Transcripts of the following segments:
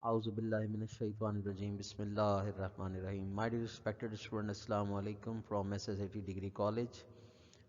Auzubillahiminash-shaytanir-rajim. Bismillahir-rahmanir-rahim. My dear respected student, Assalamu alaikum from SSAT Degree College.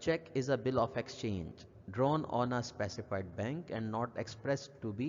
check is a bill of exchange drawn on a specified bank and not expressed to be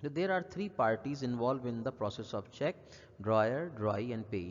So there are three parties involved in the process of check: drawer, drawee and payee.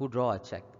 who draw a check,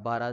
12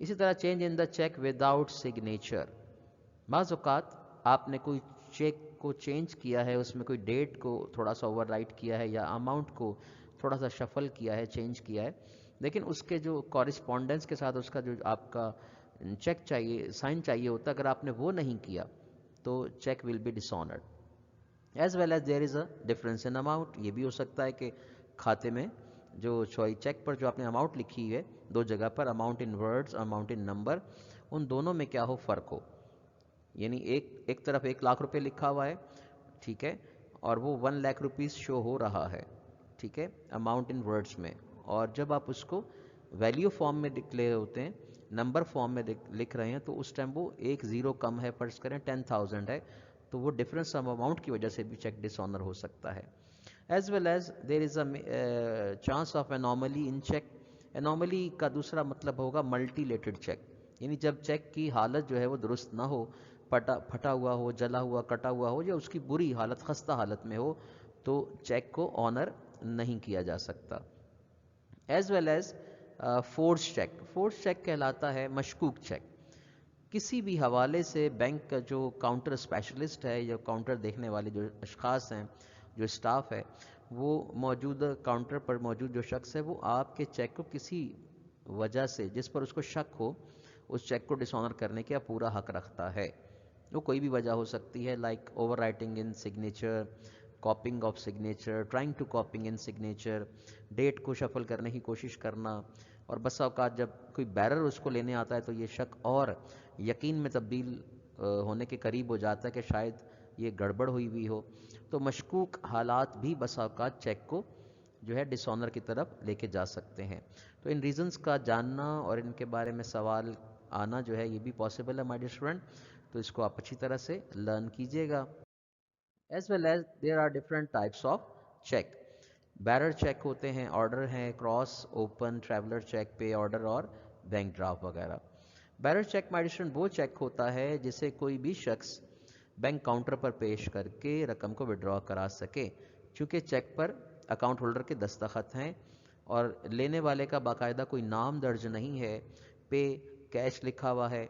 اسی طرح change in the check without signature. بعض اوقات آپ نے کوئی check کو change کیا ہے، اس میں کوئی ڈیٹ کو تھوڑا سا اوور رائٹ کیا ہے یا اماؤنٹ کو تھوڑا سا شفل کیا ہے، چینج کیا ہے، لیکن اس کے جو کورسپونڈنس کے ساتھ اس کا جو آپ کا چیک چاہیے، سائن چاہیے ہوتا ہے، اگر آپ نے وہ نہیں کیا تو cheque will be dishonoured. As well as there is a difference in amount. یہ بھی ہو سکتا ہے کہ کھاتے میں جو چیک پر جو آپ نے اماؤنٹ لکھی ہے دو جگہ پر، اماؤنٹ ان ورڈز، اماؤنٹ ان نمبر، ان دونوں میں کیا ہو، فرق ہو. یعنی ایک طرف 1 لاکھ روپے لکھا ہوا ہے، ٹھیک ہے، اور وہ 1 لاکھ روپیز شو ہو رہا ہے، ٹھیک ہے، اماؤنٹ ان ورڈز میں. اور جب آپ اس کو ویلیو فارم میں ڈکلیئر ہوتے ہیں، نمبر فارم میں لکھ رہے ہیں، تو اس ٹائم وہ ایک زیرو کم ہے، فرض کریں 10,000 ہے، تو وہ ڈفرینس آف اماؤنٹ کی وجہ سے بھی چیک ڈس آنر ہو سکتا ہے. As well as there is a chance of anomaly in cheque. Anomaly کا دوسرا مطلب ہوگا ملٹی لیٹڈ چیک، یعنی جب چیک کی حالت جو ہے وہ درست نہ ہو، پھٹا ہوا ہو، جلا ہوا، کٹا ہوا ہو، یا اس کی بری حالت، خستہ حالت میں ہو، تو چیک کو آنر نہیں کیا جا سکتا. As well as force cheque. Force cheque کہلاتا ہے مشکوک چیک. کسی بھی حوالے سے بینک کا جو کاؤنٹر اسپیشلسٹ ہے یا کاؤنٹر دیکھنے والے جو اشخاص ہیں، جو اسٹاف ہے، وہ موجودہ کاؤنٹر پر موجود جو شخص ہے، وہ آپ کے چیک کو کسی وجہ سے جس پر اس کو شک ہو، اس چیک کو ڈس آنر کرنے کا پورا حق رکھتا ہے. وہ کوئی بھی وجہ ہو سکتی ہے، like overwriting in signature, copying of signature, trying to copying in signature, date کو شفل کرنے کی کوشش کرنا. اور بسا اوقات جب کوئی بیرر اس کو لینے آتا ہے تو یہ شک اور یقین میں تبدیل ہونے کے قریب ہو جاتا ہے کہ شاید یہ گڑبڑ ہوئی ہوئی ہو. تو مشکوک حالات بھی بسا اوقات چیک کو جو ہے ڈس آنر کی طرف لے کے جا سکتے ہیں. تو ان ریزنز کا جاننا اور ان کے بارے میں سوال آنا جو ہے یہ بھی پاسبل ہے مائی ڈیئر اسٹوڈنٹ. تو اس کو آپ اچھی طرح سے لرن کیجیے گا. As well as there are different types of cheque. Bearer cheque ہوتے ہیں، آرڈر ہیں، cross, open, traveller cheque, pay order اور بینک ڈرافٹ وغیرہ. Bearer cheque my dear student وہ چیک ہوتا ہے جسے کوئی بھی شخص بینک کاؤنٹر پر پیش کر کے رقم کو وڈرا کرا سکے. چونکہ چیک پر اکاؤنٹ ہولڈر کے دستخط ہیں اور لینے والے کا باقاعدہ کوئی نام درج نہیں ہے، پے کیش لکھا ہوا ہے،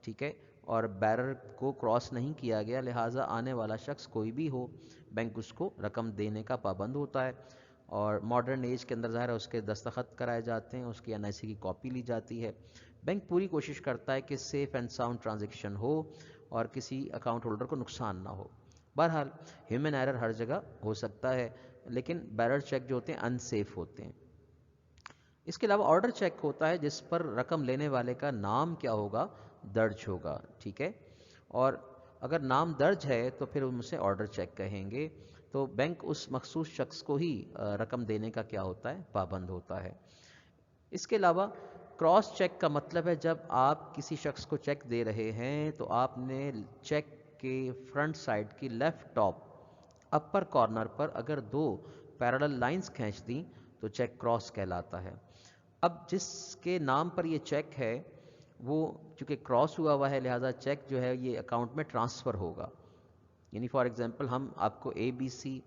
ٹھیک ہے، اور بیرر کو کراس نہیں کیا گیا، لہٰذا آنے والا شخص کوئی بھی ہو، بینک اس کو رقم دینے کا پابند ہوتا ہے. اور ماڈرن ایج کے اندر ظاہر ہے اس کے دستخط کرائے جاتے ہیں، اس کی NIC کی کاپی لی جاتی ہے. بینک پوری کوشش کرتا ہے کہ سیف اینڈ ساؤنڈ ٹرانزیکشن ہو اور کسی اکاؤنٹ ہولڈر کو نقصان نہ ہو. بہرحال ہیومن ایرر ہر جگہ ہو سکتا ہے، لیکن بیرر چیک جو ہوتے ہیں ان سیف ہوتے ہیں. اس کے علاوہ آرڈر چیک ہوتا ہے جس پر رقم لینے والے کا نام کیا ہوگا، درج ہوگا، ٹھیک ہے، اور اگر نام درج ہے تو پھر ہم اسے آرڈر چیک کہیں گے. تو بینک اس مخصوص شخص کو ہی رقم دینے کا کیا ہوتا ہے، پابند ہوتا ہے. اس کے علاوہ کراس چیک کا مطلب ہے جب آپ کسی شخص کو چیک دے رہے ہیں تو آپ نے چیک کے فرنٹ سائڈ کی لیفٹ ٹاپ اپر کارنر پر اگر 2 پیرالل لائنز کھینچ دیں تو چیک کراس کہلاتا ہے. اب جس کے نام پر یہ چیک ہے وہ چونکہ کراس ہوا ہے، لہٰذا چیک جو ہے یہ اکاؤنٹ میں ٹرانسفر ہوگا. یعنی فار ایگزامپل ہم آپ کو ABC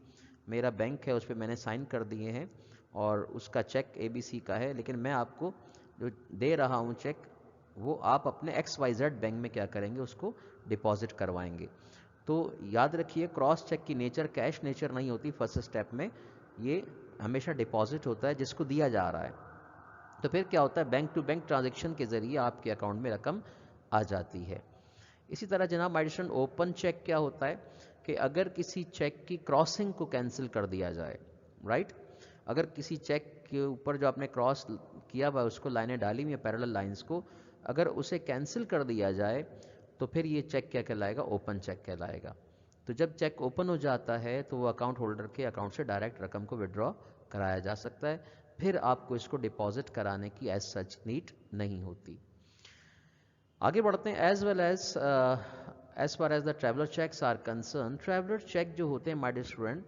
میرا بینک ہے، اس پہ میں نے سائن کر دیے ہیں اور اس کا چیک ABC کا ہے، لیکن میں آپ کو جو دے رہا ہوں چیک وہ آپ اپنے XYZ بینک میں کیا کریں گے، اس کو ڈپازٹ کروائیں گے. تو یاد رکھیے کراس چیک کی نیچر کیش نیچر نہیں ہوتی. فرسٹ اسٹیپ میں یہ ہمیشہ ڈپازٹ ہوتا ہے جس کو دیا جا رہا ہے. تو پھر کیا ہوتا ہے، بینک ٹو بینک ٹرانزیکشن کے ذریعے آپ کے اکاؤنٹ میں رقم آ جاتی ہے. اسی طرح جناب مائی ڈیئر اسٹوڈنٹ اوپن چیک کیا ہوتا ہے کہ اگر کسی چیک کی کراسنگ کو کینسل کر دیا جائے، رائٹ، اگر کسی چیک کے اوپر جو آپ نے کراس کیا ہوا اس کو لائنیں ڈالی ہوئی ہیں، پیرالل لائنز کو، اگر اسے کینسل کر دیا جائے تو پھر یہ چیک کیا کہلائے گا، اوپن چیک کہلائے گا. تو جب چیک اوپن ہو جاتا ہے تو وہ اکاؤنٹ ہولڈر کے اکاؤنٹ سے ڈائریکٹ رقم کو وڈرا کرایا جا سکتا ہے، پھر آپ کو اس کو ڈپازٹ کرانے کی ایز سچ نیڈ نہیں ہوتی. آگے بڑھتے ہیں. As far as the traveller cheques are concern, traveller cheque جو ہوتے ہیں مائی ڈیئر اسٹوڈنٹ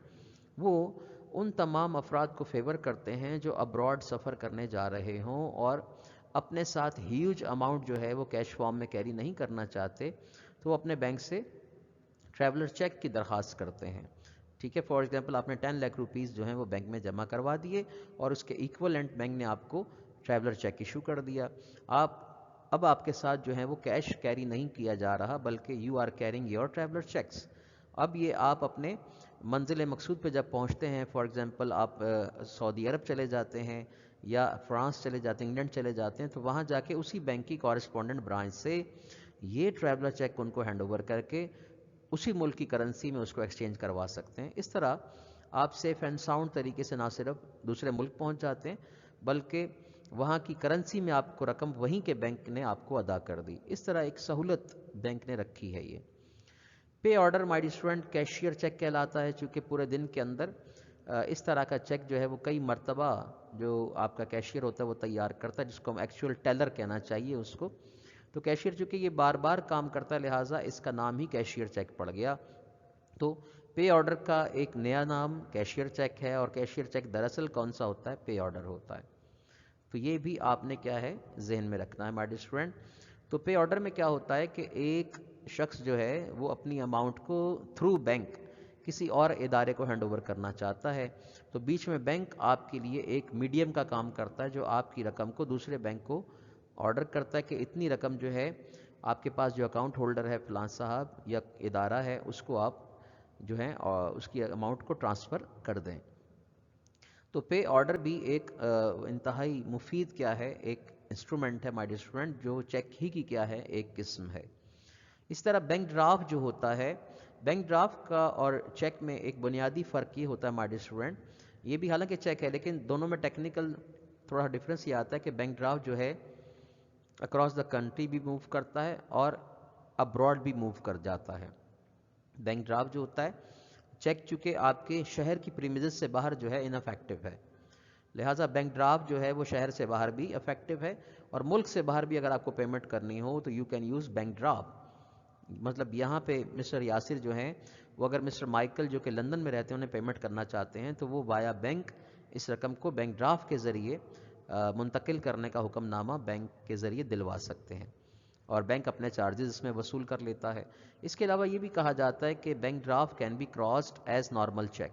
وہ ان تمام افراد کو فیور کرتے ہیں جو ابراڈ سفر کرنے جا رہے ہوں اور اپنے ساتھ ہیوج اماؤنٹ جو ہے وہ کیش فارم میں کیری نہیں کرنا چاہتے، تو وہ اپنے بینک سے ٹریولر چیک کی درخواست کرتے ہیں. ٹھیک ہے، فار ایگزامپل آپ نے 10 لاکھ روپیز جو ہیں وہ بینک میں جمع کروا دیے اور اس کے ایکولنٹ بینک نے آپ کو ٹریولر چیک ایشو کر دیا. آپ اب آپ کے ساتھ جو ہے وہ کیش کیری نہیں کیا جا رہا بلکہ you are carrying your traveller cheques. اب یہ آپ اپنے منزل مقصود پہ جب پہنچتے ہیں، فار ایگزامپل آپ سعودی عرب چلے جاتے ہیں یا فرانس چلے جاتے ہیں، انگلینڈ چلے جاتے ہیں، تو وہاں جا کے اسی بینک کی کورسپونڈنٹ برانچ سے یہ ٹریولر چیک ان کو ہینڈ اوور کر کے اسی ملک کی کرنسی میں اس کو ایکسچینج کروا سکتے ہیں. اس طرح آپ سیف اینڈ ساؤنڈ طریقے سے نہ صرف دوسرے ملک پہنچ جاتے ہیں بلکہ وہاں کی کرنسی میں آپ کو رقم وہیں کے بینک نے آپ کو ادا کر دی. اس طرح ایک سہولت بینک نے رکھی ہے. یہ pay order my student cashier cheque کہلاتا ہے، چونکہ پورے دن کے اندر اس طرح کا چیک جو ہے وہ کئی مرتبہ جو آپ کا کیشیئر ہوتا ہے وہ تیار کرتا ہے، جس کو ہم ایکچوئل ٹیلر کہنا چاہیے اس کو. تو کیشیئر چونکہ یہ بار بار کام کرتا ہے لہٰذا اس کا نام ہی کیشیئر چیک پڑ گیا. تو پے آرڈر کا ایک نیا نام کیشیئر چیک ہے، اور کیشیئر چیک دراصل کون سا ہوتا ہے؟ پے آرڈر ہوتا ہے. تو یہ بھی آپ نے کیا ہے ذہن میں رکھنا ہے مائی ڈیئر اسٹوڈنٹ. تو پے آرڈر میں کیا ہوتا ہے کہ ایک شخص جو ہے وہ اپنی اماؤنٹ کو تھرو بینک کسی اور ادارے کو ہینڈ اوور کرنا چاہتا ہے، تو بیچ میں بینک آپ کے لیے ایک میڈیم کا کام کرتا ہے جو آپ کی رقم کو دوسرے بینک کو آرڈر کرتا ہے کہ اتنی رقم جو ہے آپ کے پاس جو اکاؤنٹ ہولڈر ہے فلاں صاحب یا ادارہ ہے اس کو آپ جو ہے اس کی اماؤنٹ کو ٹرانسفر کر دیں. تو پے آرڈر بھی ایک انتہائی مفید کیا ہے ایک انسٹرومنٹ ہے مائی ڈیئر اسٹوڈنٹ، جو چیک ہی کی کیا ہے ایک قسم ہے. اس طرح بینک ڈرافٹ جو ہوتا ہے، بینک ڈرافٹ کا اور چیک میں ایک بنیادی فرق یہ ہوتا ہے مائی ڈیئر اسٹوڈنٹ، یہ بھی حالانکہ چیک ہے لیکن دونوں میں ٹیکنیکل تھوڑا ڈفرینس یہ آتا ہے کہ بینک ڈرافٹ جو ہے اکراس دا کنٹری بھی موو کرتا ہے اور ابراڈ بھی موو کر جاتا ہے. بینک ڈرافٹ جو ہوتا ہے، چیک چونکہ آپ کے شہر کی پریمیزز سے باہر جو ہے انافیکٹو ہے، لہٰذا بینک ڈرافٹ جو ہے وہ شہر سے باہر بھی افیکٹو ہے، اور ملک سے باہر بھی اگر آپ کو پیمنٹ کرنی ہو تو you can use bank draft. مطلب یہاں پہ مسٹر یاسر جو ہیں وہ اگر مسٹر مائیکل جو کہ لندن میں رہتے ہیں انہیں پیمنٹ کرنا چاہتے ہیں تو وہ وایا بینک اس رقم کو بینک ڈرافٹ کے ذریعے منتقل کرنے کا حکم نامہ بینک کے ذریعے دلوا سکتے ہیں، اور بینک اپنے چارجز اس میں وصول کر لیتا ہے. اس کے علاوہ یہ بھی کہا جاتا ہے کہ bank draft can be crossed as normal cheque.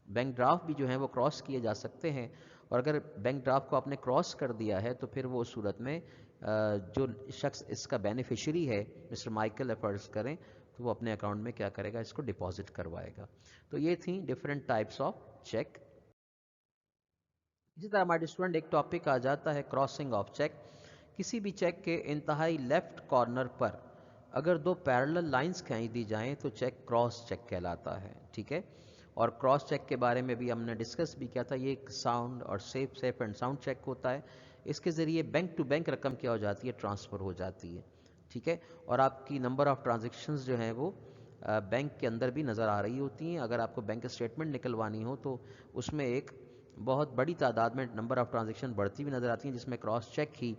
Bank draft بھی جو ہیں وہ کراس کیے جا سکتے ہیں، اور اگر بینک ڈرافٹ کو آپ نے کراس کر دیا ہے تو پھر وہ اس صورت میں جو شخص اس کا بینیفیشری ہے مسٹر مائیکل فرض کریں تو وہ اپنے اکاؤنٹ میں کیا کرے گا، اس کو ڈپازٹ کروائے گا. تو یہ تھیں ڈفرینٹ ٹائپس آف چیک. اسی طرح ہمارے اسٹوڈنٹ ایک ٹاپک آ جاتا ہے کراسنگ آف چیک. کسی بھی چیک کے انتہائی لیفٹ کارنر پر اگر دو پیرلل لائنز کھینچ دی جائیں تو چیک کراس چیک کہلاتا ہے. ٹھیک ہے، اور کراس چیک کے بارے میں بھی ہم نے ڈسکس بھی کیا تھا. یہ ایک ساؤنڈ اور سیف اینڈ ساؤنڈ چیک ہوتا ہے. اس کے ذریعے بینک ٹو بینک رقم کیا ہو جاتی ہے، ٹرانسفر ہو جاتی ہے. ٹھیک ہے، اور آپ کی نمبر آف ٹرانزیکشنز جو ہیں وہ بینک کے اندر بھی نظر آ رہی ہوتی ہیں. اگر آپ کو بینک اسٹیٹمنٹ نکلوانی ہو تو اس میں ایک بہت بڑی تعداد میں نمبر آف ٹرانزیکشن بڑھتی ہوئی نظر آتی ہیں جس میں کراس چیک ہی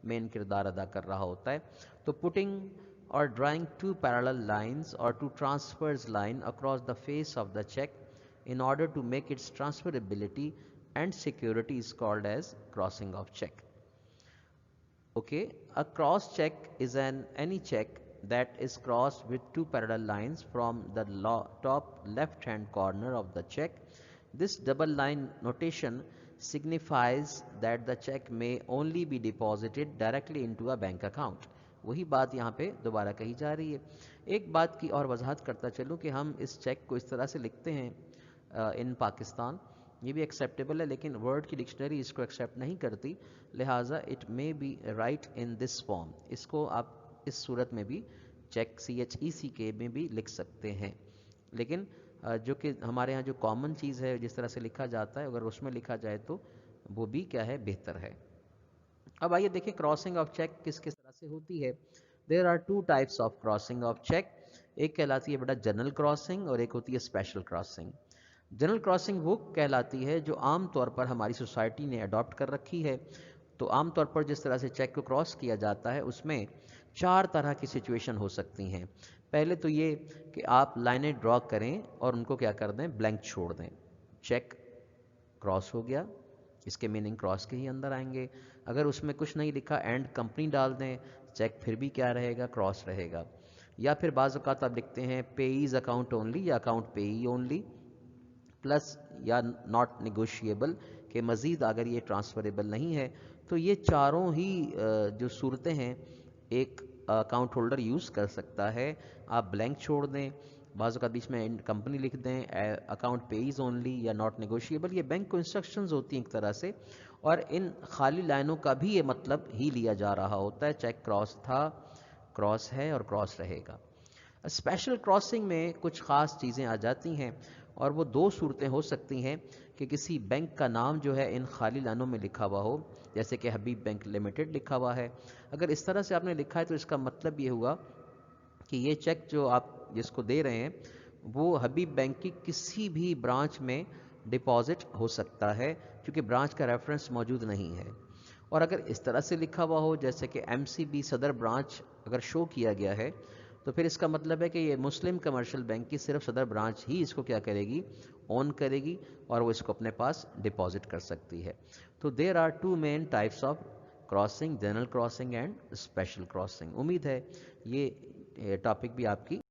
مین کردار ادا کر رہا ہوتا ہے. تو پٹنگ اور ڈرائنگ ٹو پیرالل لائنز اور two transverse line across the face of the cheque in order to make its transferability and security is called as crossing of check. Okay, a cross check is any check that is crossed with two parallel lines from the top left hand corner of the check. This double line notation signifies that the check may only be deposited directly into a bank account. وہی بات یہاں پہ دوبارہ کہی جا رہی ہے. ایک بات کی اور وضاحت کرتا چلوں کہ ہم اس چیک کو اس طرح سے لکھتے ہیں ان پاکستان، یہ بھی ایکسیپٹیبل ہے لیکن ورڈ کی ڈکشنری اس کو ایکسیپٹ نہیں کرتی، لہٰذا it may be write in this form. اس کو آپ اس صورت میں بھی چیک CHECK میں بھی لکھ سکتے ہیں، لیکن جو کہ ہمارے ہاں جو کامن چیز ہے جس طرح سے لکھا جاتا ہے اگر اس میں لکھا جائے تو وہ بھی کیا ہے بہتر ہے. اب آئیے دیکھیں کراسنگ آف چیک کس کس طرح سے ہوتی ہے. There are two types of crossing of cheque. ایک کہلاتی ہے بیٹا جنرل کراسنگ اور ایک ہوتی ہے اسپیشل کراسنگ. جنرل کراسنگ وہ کہلاتی ہے جو عام طور پر ہماری سوسائٹی نے اڈاپٹ کر رکھی ہے. تو عام طور پر جس طرح سے چیک کو کراس کیا جاتا ہے اس میں 4 طرح کی سچویشن ہو سکتی ہیں. پہلے تو یہ کہ آپ لائنیں ڈرا کریں اور ان کو کیا کر دیں، بلینک چھوڑ دیں. چیک کراس ہو گیا، اس کے میننگ کراس کے ہی اندر آئیں گے. اگر اس میں کچھ نہیں لکھا اینڈ کمپنی ڈال دیں، چیک پھر بھی کیا رہے گا، کراس رہے گا. یا پھر بعض اوقات آپ لکھتے ہیں پیئیز اکاؤنٹ اونلی یا اکاؤنٹ پیئی اونلی پلس یا ناٹ نیگوشیبل کہ مزید اگر یہ ٹرانسفریبل نہیں ہے تو یہ چاروں ہی جو صورتیں ہیں ایک اکاؤنٹ ہولڈر یوز کر سکتا ہے. آپ بلینک چھوڑ دیں، بعض اوقات بیچ میں کمپنی لکھ دیں، اکاؤنٹ پیز اونلی یا ناٹ نیگوشیبل، یہ بینک کو انسٹرکشنز ہوتی ہیں ایک طرح سے، اور ان خالی لائنوں کا بھی یہ مطلب ہی لیا جا رہا ہوتا ہے. چیک کراس تھا، کراس ہے اور کراس رہے گا. اسپیشل کراسنگ میں کچھ خاص چیزیں آ جاتی ہیں، اور وہ دو صورتیں ہو سکتی ہیں کہ کسی بینک کا نام جو ہے ان خالی لائنوں میں لکھا ہوا ہو، جیسے کہ حبیب بینک لمیٹڈ لکھا ہوا ہے. اگر اس طرح سے آپ نے لکھا ہے تو اس کا مطلب یہ ہوا کہ یہ چیک جو آپ جس کو دے رہے ہیں وہ حبیب بینک کی کسی بھی برانچ میں ڈپازٹ ہو سکتا ہے، کیونکہ برانچ کا ریفرنس موجود نہیں ہے. اور اگر اس طرح سے لکھا ہوا ہو جیسے کہ ایم سی بی صدر برانچ اگر شو کیا گیا ہے، تو پھر اس کا مطلب ہے کہ یہ مسلم کمرشل بینک کی صرف صدر برانچ ہی اس کو کیا کرے گی، اون کرے گی، اور وہ اس کو اپنے پاس ڈپازٹ کر سکتی ہے. تو there are two main types of crossing, general crossing and special crossing. امید ہے یہ ٹاپک بھی آپ کی